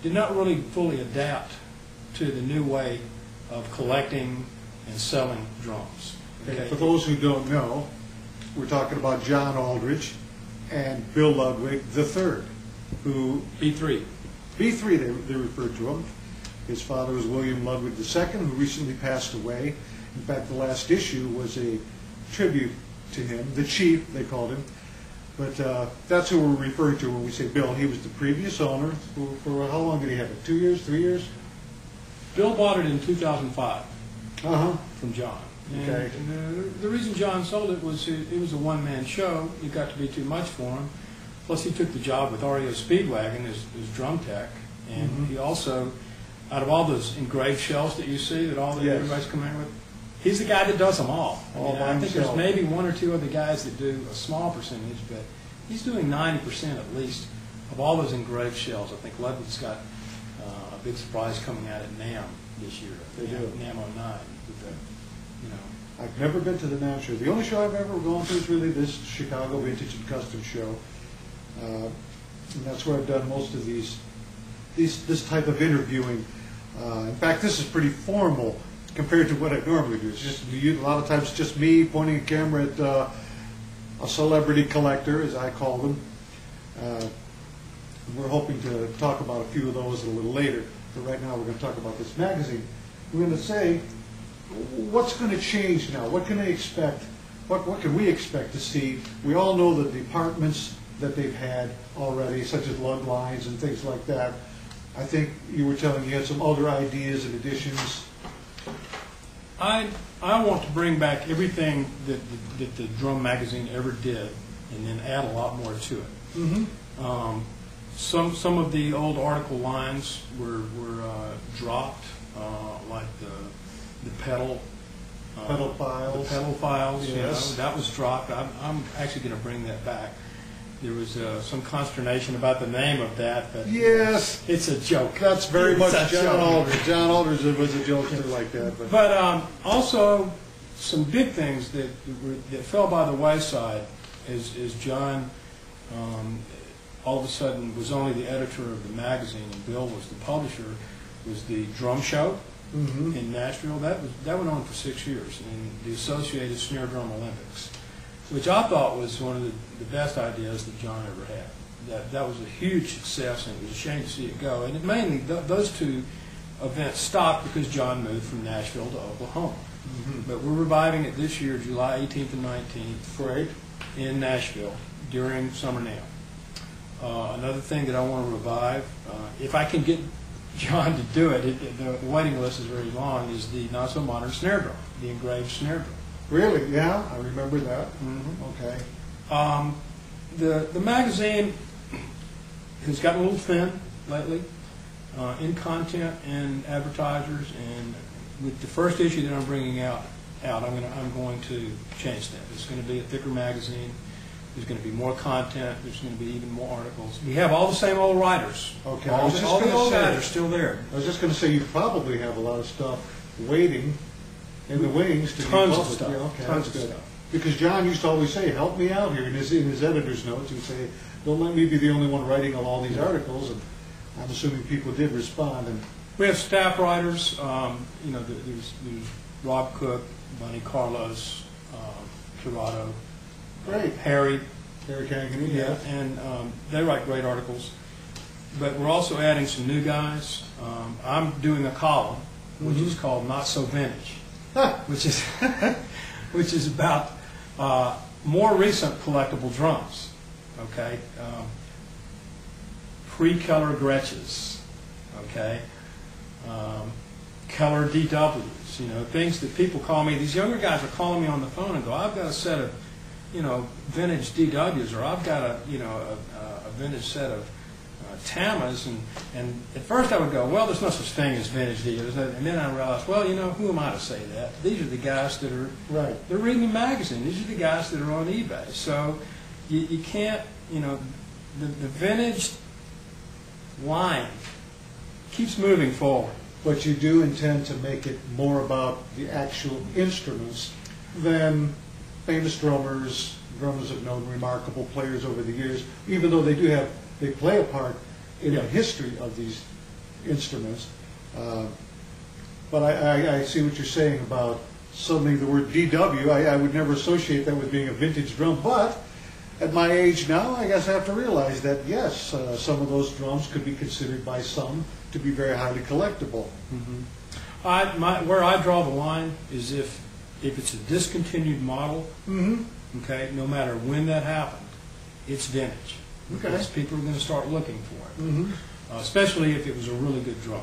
did not really fully adapt to the new way of collecting and selling drums. Okay. For those who don't know, we're talking about John Aldridge and Bill Ludwig III, who B3. B3 they referred to him. His father was William Ludwig II, who recently passed away. In fact, the last issue was a tribute to him, the Chief, they called him. But that's who we're referring to when we say Bill. He was the previous owner. For how long did he have it? 2 years, 3 years? Bill bought it in 2005 from John. Okay. And the reason John sold it was it was a one-man show. It got to be too much for him. Plus, he took the job with REO Speedwagon as drum tech. And he also, out of all those engraved shells that you see that everybody's coming in with, he's the guy that does them all. I think there's maybe one or two other guys that do a small percentage, but he's doing 90% at least of all those engraved shells. I think Ludwig's got a big surprise coming out at NAMM this year. They do. NAMM 09. I've never been to the NAMM show. The only show I've ever gone to is really this Chicago Vintage and Custom show. And that's where I've done most of this type of interviewing. In fact, this is pretty formal compared to what I normally do. It's just a lot of times just me pointing a camera at a celebrity collector, as I call them. We're hoping to talk about a few of those a little later. But right now we're going to talk about this magazine. We're going to say, what's going to change now? What can they expect? What can we expect to see? We all know the departments that they've had already, such as lug lines and things like that. I think you were telling me you had some other ideas and additions. I want to bring back everything that the drum magazine ever did, and then add a lot more to it. Some of the old article lines were dropped, like the pedal files. The pedal files. Yes. That was dropped. I'm actually going to bring that back. There was some consternation about the name of that, but yes, it's a joke. That's very much John Aldridge. John Aldridge was a jokester like that. But also some big things that fell by the wayside as John all of a sudden was only the editor of the magazine and Bill was the publisher, was the drum show in Nashville. That went on for 6 years, and the Associated Snare Drum Olympics, which I thought was one of the best ideas that John ever had. That was a huge success, and it was a shame to see it go. And it mainly, those two events stopped because John moved from Nashville to Oklahoma. But we're reviving it this year, July 18th and 19th, in Nashville during Summer NAMM. Another thing that I want to revive, if I can get John to do it, the waiting list is very long, is the not-so-modern snare drum, the engraved snare drum. Really? Yeah, I remember that. Okay. The magazine has gotten a little thin lately in content and advertisers, and with the first issue that I'm bringing out, I'm going to change that. It's going to be a thicker magazine. There's going to be more content. There's going to be even more articles. We have all the same old writers. Okay. All the old guys are still there. I was just going to say you probably have a lot of stuff waiting in the wings to be published. Tons of stuff. Yeah, okay, Tons that's of good. stuff. Because John used to always say, "Help me out here." In his editor's notes, he'd say, "Don't let me be the only one writing on all these articles." And I'm assuming people did respond. And we have staff writers. There's Rob Cook, Bunny Carlos, Curado, great. Harry Kangan, yeah, and they write great articles. But we're also adding some new guys. I'm doing a column which is called Not So Vintage, which is about more recent collectible drums. Okay, pre-Keller Gretches. Okay, Keller DWs. Things that people call me. These younger guys are calling me on the phone and go, "I've got a set of vintage DWs, or I've got a vintage set of Tamas," and at first I would go, "Well, there's no such thing as vintage DWs," and then I realized, well, who am I to say that? These are the guys that are they're reading the magazine. These are the guys that are on eBay. So you can't, the vintage line keeps moving forward. But you do intend to make it more about the actual instruments than famous drummers have known remarkable players over the years, even though they play a part in Yeah. the history of these instruments. But I see what you're saying about suddenly the word DW. I would never associate that with being a vintage drum, but at my age now, I guess I have to realize that, yes, some of those drums could be considered by some to be very highly collectible. Where I draw the line is if it's a discontinued model, okay, no matter when that happened, it's vintage. Okay. Because people are going to start looking for it, especially if it was a really good drum.